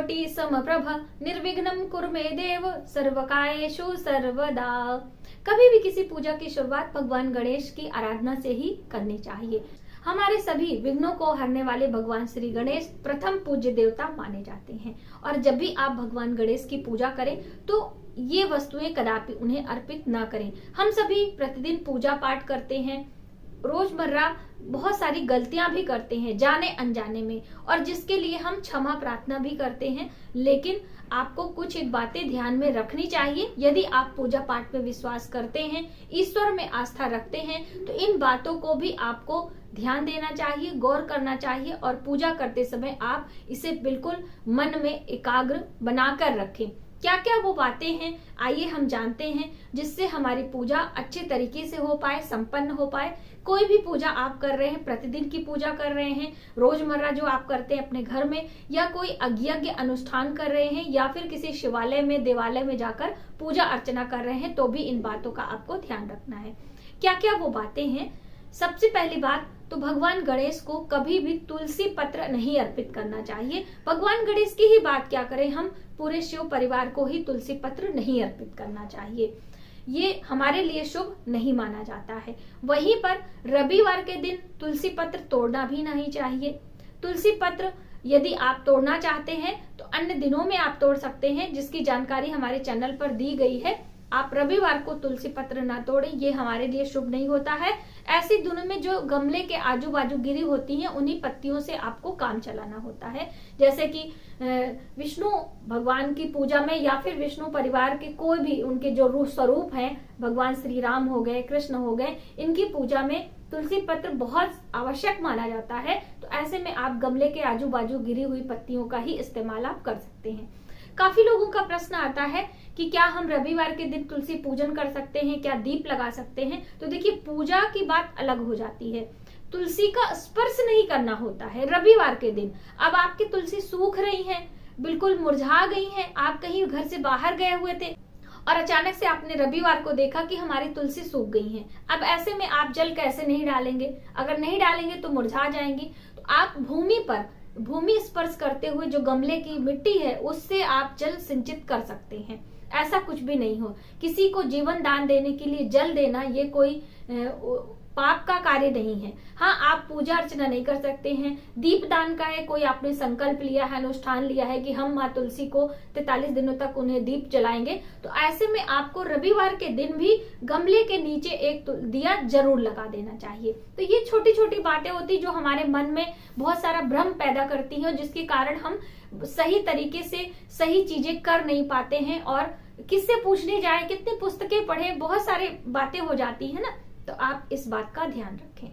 कोटि समप्रभ निर्विघ्नं कुरु मे देव सर्वकार्येषु सर्वदा। कभी भी किसी पूजा की शुरुआत भगवान गणेश की आराधना से ही करनी चाहिए। हमारे सभी विघ्नों को हरने वाले भगवान श्री गणेश प्रथम पूज्य देवता माने जाते हैं और जब भी आप भगवान गणेश की पूजा करें तो ये वस्तुएं कदापि उन्हें अर्पित न करें। हम सभी प्रतिदिन पूजा पाठ करते हैं, रोजमर्रा बहुत सारी गलतियां भी करते हैं जाने अनजाने में, और जिसके लिए हम क्षमा प्रार्थना भी करते हैं। लेकिन आपको कुछ एक बातें ध्यान में रखनी चाहिए। यदि आप पूजा पाठ में विश्वास करते हैं, ईश्वर में आस्था रखते हैं, तो इन बातों को भी आपको ध्यान देना चाहिए, गौर करना चाहिए और पूजा करते समय आप इसे बिल्कुल मन में एकाग्र बनाकर रखें। क्या क्या वो बातें हैं आइए हम जानते हैं, जिससे हमारी पूजा अच्छे तरीके से हो पाए, संपन्न हो पाए। कोई भी पूजा आप कर रहे हैं, प्रतिदिन की पूजा कर रहे हैं, रोजमर्रा जो आप करते हैं अपने घर में, या कोई यज्ञ अनुष्ठान कर रहे हैं, या फिर किसी शिवालय में देवालय में जाकर पूजा अर्चना कर रहे हैं, तो भी इन बातों का आपको ध्यान रखना है। क्या क्या वो बातें हैं? सबसे पहली बात तो भगवान गणेश को कभी भी तुलसी पत्र नहीं अर्पित करना चाहिए। भगवान गणेश की ही बात क्या करें, हम पूरे शिव परिवार को ही तुलसी पत्र नहीं अर्पित करना चाहिए। ये हमारे लिए शुभ नहीं माना जाता है। वहीं पर रविवार के दिन तुलसी पत्र तोड़ना भी नहीं चाहिए। तुलसी पत्र यदि आप तोड़ना चाहते हैं तो अन्य दिनों में आप तोड़ सकते हैं, जिसकी जानकारी हमारे चैनल पर दी गई है। आप रविवार को तुलसी पत्र ना तोड़ें, ये हमारे लिए शुभ नहीं होता है। ऐसे दिनों में जो गमले के आजू बाजू गिरी होती हैं, उन्हीं पत्तियों से आपको काम चलाना होता है। जैसे कि विष्णु भगवान की पूजा में या फिर विष्णु परिवार के कोई भी उनके जो रूप स्वरूप हैं, भगवान श्री राम हो गए, कृष्ण हो गए, इनकी पूजा में तुलसी पत्र बहुत आवश्यक माना जाता है। तो ऐसे में आप गमले के आजू बाजू गिरी हुई पत्तियों का ही इस्तेमाल आप कर सकते हैं। काफी लोगों का प्रश्न आता है कि क्या हम रविवार के दिन तुलसी पूजन कर सकते हैं, क्या दीप लगा सकते हैं? तो देखिए, पूजा की बात अलग हो जाती है। तुलसी का स्पर्श नहीं करना होता है रविवार के दिन। अब आपकी तुलसी सूख रही है, बिल्कुल मुरझा गई है, आप कहीं घर से बाहर गए हुए थे और अचानक से आपने रविवार को देखा कि हमारी तुलसी सूख गई है। अब ऐसे में आप जल कैसे नहीं डालेंगे? अगर नहीं डालेंगे तो मुरझा जाएंगी। तो आप भूमि स्पर्श करते हुए जो गमले की मिट्टी है उससे आप जल सिंचित कर सकते हैं। ऐसा कुछ भी नहीं हो। किसी को जीवन दान देने के लिए जल देना ये कोई पाप का कार्य नहीं है। हाँ, आप पूजा अर्चना नहीं कर सकते हैं। दीप दान का है, कोई आपने संकल्प लिया है, अनुष्ठान लिया है कि हम माँ तुलसी को 43 दिनों तक उन्हें दीप जलाएंगे, तो ऐसे में आपको रविवार के दिन भी गमले के नीचे एक दिया जरूर लगा देना चाहिए। तो ये छोटी छोटी बातें होती जो हमारे मन में बहुत सारा भ्रम पैदा करती हैं, जिसके कारण हम सही तरीके से सही चीजें कर नहीं पाते हैं। और किससे पूछने जाए, कितनी पुस्तकें पढ़े, बहुत सारी बातें हो जाती है ना। तो आप इस बात का ध्यान रखें।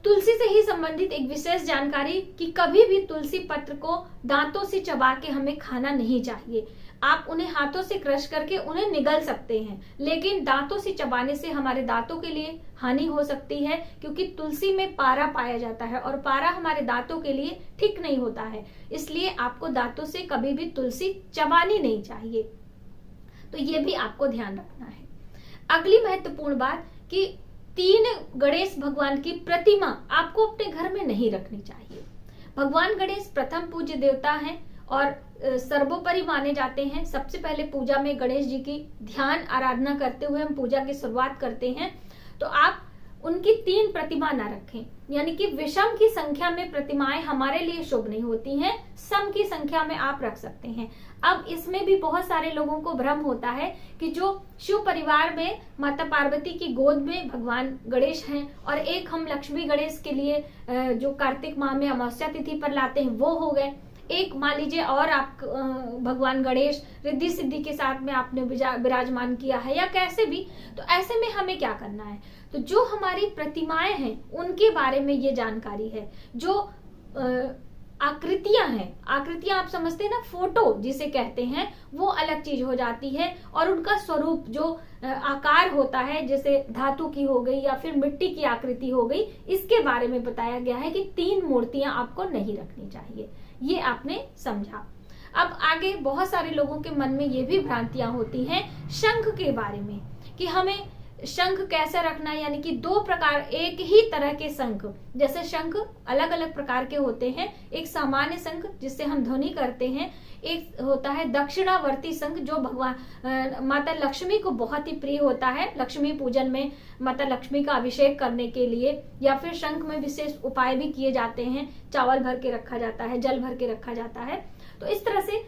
तुलसी से ही संबंधित एक विशेष जानकारी कि कभी भी तुलसी पत्र को दांतों से चबा के हमें खाना नहीं चाहिए। आप उन्हें हाथों से क्रश करके उन्हें निगल सकते हैं, लेकिन दांतों से चबाने से हमारे दांतों के लिए हानि हो सकती है, क्योंकि तुलसी में पारा पाया जाता है और पारा हमारे दांतों के लिए ठीक नहीं होता है। इसलिए आपको दांतों से कभी भी तुलसी चबानी नहीं चाहिए। तो ये भी आपको ध्यान रखना है। अगली महत्वपूर्ण बात कि 3 गणेश भगवान की प्रतिमा आपको अपने घर में नहीं रखनी चाहिए। भगवान गणेश प्रथम पूज्य देवता हैं और सर्वोपरि माने जाते हैं। सबसे पहले पूजा में गणेश जी की ध्यान आराधना करते हुए हम पूजा की शुरुआत करते हैं। तो आप उनकी 3 प्रतिमा ना रखें, यानी कि विषम की संख्या में प्रतिमाएं हमारे लिए शुभ नहीं होती हैं। सम की संख्या में आप रख सकते हैं। अब इसमें भी बहुत सारे लोगों को भ्रम होता है कि जो शिव परिवार में माता पार्वती की गोद में भगवान गणेश हैं और एक हम लक्ष्मी गणेश के लिए जो कार्तिक माह में अमावस्या तिथि पर लाते हैं वो हो गए, एक मान लीजिए और आप भगवान गणेश रिद्धि सिद्धि के साथ में आपने विराजमान किया है, या कैसे भी। तो ऐसे में हमें क्या करना है, तो जो हमारी प्रतिमाएं हैं उनके बारे में ये जानकारी है। जो आकृतियां हैं, आकृतियां आप समझते हैं ना, फोटो जिसे कहते हैं, वो अलग चीज हो जाती है। और उनका स्वरूप जो आकार होता है, जैसे धातु की हो गई या फिर मिट्टी की आकृति हो गई, इसके बारे में बताया गया है कि 3 मूर्तियां आपको नहीं रखनी चाहिए। ये आपने समझा। अब आगे बहुत सारे लोगों के मन में ये भी भ्रांतियां होती हैं शंख के बारे में, कि हमें शंख कैसे रखना, यानी कि दो प्रकार, एक ही तरह के शंख, जैसे शंख अलग अलग प्रकार के होते हैं। एक सामान्य शंख जिससे हम ध्वनि करते हैं, एक होता है दक्षिणावर्ती शंख जो भगवान माता लक्ष्मी को बहुत ही प्रिय होता है। लक्ष्मी पूजन में माता लक्ष्मी का अभिषेक करने के लिए, या फिर शंख में विशेष उपाय भी किए जाते हैं, चावल भर के रखा जाता है, जल भर के रखा जाता है। तो इस तरह से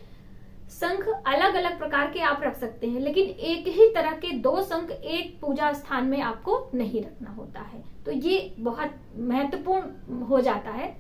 शंख अलग अलग प्रकार के आप रख सकते हैं, लेकिन एक ही तरह के दो शंख एक पूजा स्थान में आपको नहीं रखना होता है। तो ये बहुत महत्वपूर्ण हो जाता है।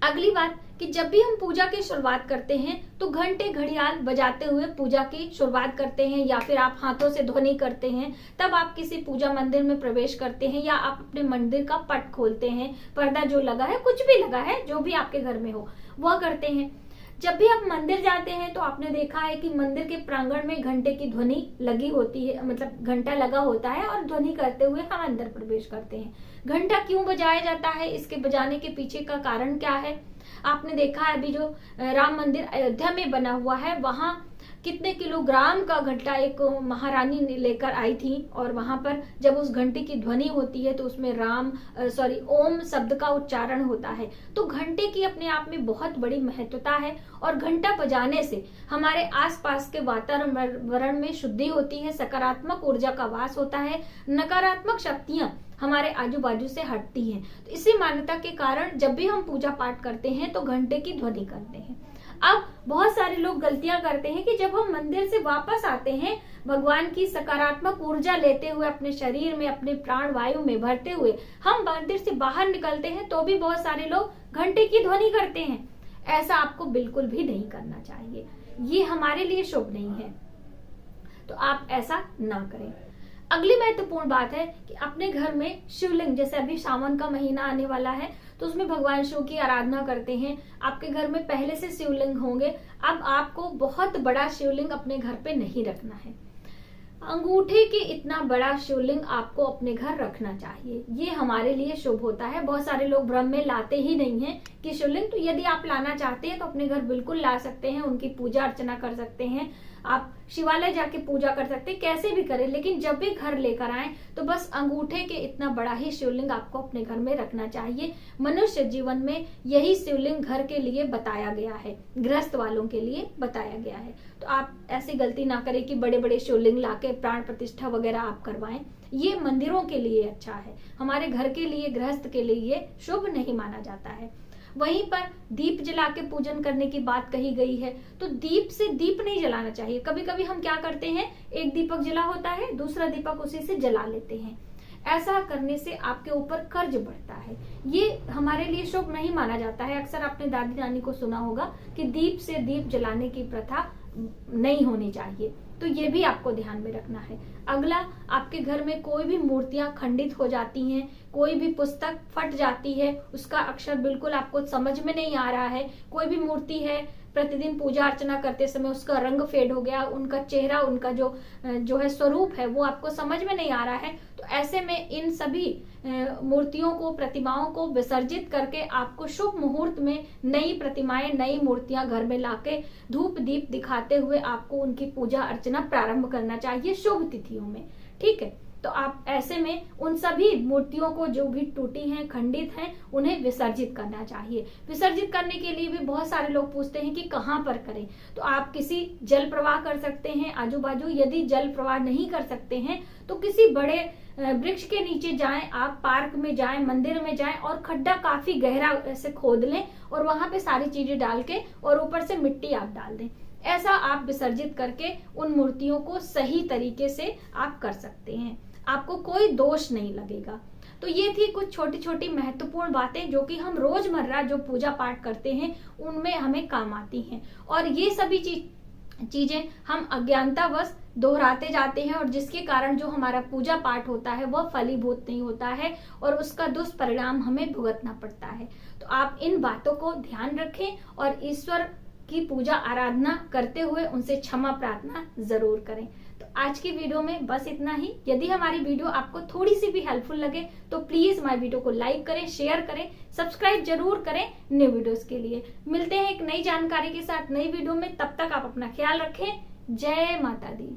अगली बात कि जब भी हम पूजा की शुरुआत करते हैं तो घंटे घड़ियाल बजाते हुए पूजा की शुरुआत करते हैं, या फिर आप हाथों से ध्वनि करते हैं। तब आप किसी पूजा मंदिर में प्रवेश करते हैं, या आप अपने मंदिर का पट खोलते हैं, पर्दा जो लगा है, कुछ भी लगा है, जो भी आपके घर में हो वह करते हैं। जब भी आप मंदिर जाते हैं तो आपने देखा है कि मंदिर के प्रांगण में घंटे की ध्वनि लगी होती है, मतलब घंटा लगा होता है, और ध्वनि करते हुए हम अंदर प्रवेश करते हैं। घंटा क्यों बजाया जाता है, इसके बजाने के पीछे का कारण क्या है? आपने देखा है अभी जो राम मंदिर अयोध्या में बना हुआ है, वहां कितने किलोग्राम का घंटा एक महारानी ने लेकर आई थी, और वहां पर जब उस घंटी की ध्वनि होती है तो उसमें ओम शब्द का उच्चारण होता है। तो घंटे की अपने आप में बहुत बड़ी महत्वता है, और घंटा बजाने से हमारे आसपास के वातावरण में शुद्धि होती है, सकारात्मक ऊर्जा का वास होता है, नकारात्मक शक्तियां हमारे आजू बाजू से हटती हैं। तो इसी मान्यता के कारण जब भी हम पूजा पाठ करते हैं तो घंटे की ध्वनि करते हैं। अब बहुत सारे लोग गलतियां करते हैं कि जब हम मंदिर से वापस आते हैं, भगवान की सकारात्मक ऊर्जा लेते हुए अपने शरीर में, अपने प्राण वायु में भरते हुए हम मंदिर से बाहर निकलते हैं, तो भी बहुत सारे लोग घंटे की ध्वनि करते हैं। ऐसा आपको बिल्कुल भी नहीं करना चाहिए, ये हमारे लिए शुभ नहीं है, तो आप ऐसा ना करें। अगली महत्वपूर्ण बात है कि अपने घर में शिवलिंग, जैसे अभी सावन का महीना आने वाला है तो उसमें भगवान शिव की आराधना करते हैं। आपके घर में पहले से शिवलिंग होंगे, अब आपको बहुत बड़ा शिवलिंग अपने घर पे नहीं रखना है। अंगूठे के इतना बड़ा शिवलिंग आपको अपने घर रखना चाहिए, ये हमारे लिए शुभ होता है। बहुत सारे लोग भ्रम में लाते ही नहीं हैं कि शिवलिंग, तो यदि आप लाना चाहते हैं तो अपने घर बिल्कुल ला सकते हैं, उनकी पूजा अर्चना कर सकते हैं, आप शिवालय जाके पूजा कर सकते हैं, कैसे भी करें, लेकिन जब भी घर लेकर आए तो बस अंगूठे के इतना बड़ा ही शिवलिंग आपको अपने घर में रखना चाहिए। मनुष्य जीवन में यही शिवलिंग घर के लिए बताया गया है, गृहस्थ वालों के लिए बताया गया है। तो आप ऐसी गलती ना करें कि बड़े बड़े शिवलिंग लाके प्राण प्रतिष्ठा वगैरह आप करवाएं, ये मंदिरों के लिए अच्छा है, हमारे घर के लिए, गृहस्थ के लिए शुभ नहीं माना जाता है। वहीं पर दीप जला के पूजन करने की बात कही गई है, तो दीप से दीप नहीं जलाना चाहिए। कभी कभी हम क्या करते हैं, एक दीपक जला होता है, दूसरा दीपक उसी से जला लेते हैं। ऐसा करने से आपके ऊपर कर्ज बढ़ता है, ये हमारे लिए शुभ नहीं माना जाता है। अक्सर आपने दादी नानी को सुना होगा कि दीप से दीप जलाने की प्रथा नहीं होनी चाहिए, तो ये भी आपको ध्यान में रखना है। अगला, आपके घर में कोई भी मूर्तियां खंडित हो जाती हैं, कोई भी पुस्तक फट जाती है, उसका अक्षर बिल्कुल आपको समझ में नहीं आ रहा है, कोई भी मूर्ति है प्रतिदिन पूजा अर्चना करते समय उसका रंग फेड हो गया, उनका चेहरा, उनका जो है स्वरूप है वो आपको समझ में नहीं आ रहा है, तो ऐसे में इन सभी मूर्तियों को, प्रतिमाओं को विसर्जित करके आपको शुभ मुहूर्त में नई प्रतिमाएं, नई मूर्तियां घर में लाके धूप दीप दिखाते हुए आपको उनकी पूजा अर्चना प्रारंभ करना चाहिए शुभ तिथियों में। ठीक है, तो आप ऐसे में उन सभी मूर्तियों को जो भी टूटी हैं, खंडित हैं, उन्हें विसर्जित करना चाहिए। विसर्जित करने के लिए भी बहुत सारे लोग पूछते हैं कि कहाँ पर करें, तो आप किसी जल प्रवाह कर सकते हैं आजू बाजू। यदि जल प्रवाह नहीं कर सकते हैं तो किसी बड़े वृक्ष के नीचे जाएं, आप पार्क में जाएं, मंदिर में जाएं, और खड्डा काफी गहरा ऐसे खोद लें और वहां पे सारी चीजें डाल के और ऊपर से मिट्टी आप डाल दें। ऐसा आप विसर्जित करके उन मूर्तियों को सही तरीके से आप कर सकते हैं, आपको कोई दोष नहीं लगेगा। तो ये थी कुछ छोटी छोटी महत्वपूर्ण बातें जो कि हम रोजमर्रा जो पूजा पाठ करते हैं उनमें हमें काम आती हैं, और ये सभी चीजें हम अज्ञानतावश दोहराते जाते हैं, और जिसके कारण जो हमारा पूजा पाठ होता है वह फलीभूत नहीं होता है और उसका दुष्परिणाम हमें भुगतना पड़ता है। तो आप इन बातों को ध्यान रखें और ईश्वर की पूजा आराधना करते हुए उनसे क्षमा प्रार्थना जरूर करें। तो आज की वीडियो में बस इतना ही। यदि हमारी वीडियो आपको थोड़ी सी भी हेल्पफुल लगे तो प्लीज हमारी वीडियो को लाइक करें, शेयर करें, सब्सक्राइब जरूर करें न्यू वीडियोस के लिए। मिलते हैं एक नई जानकारी के साथ नई वीडियो में, तब तक आप अपना ख्याल रखें। जय माता दी।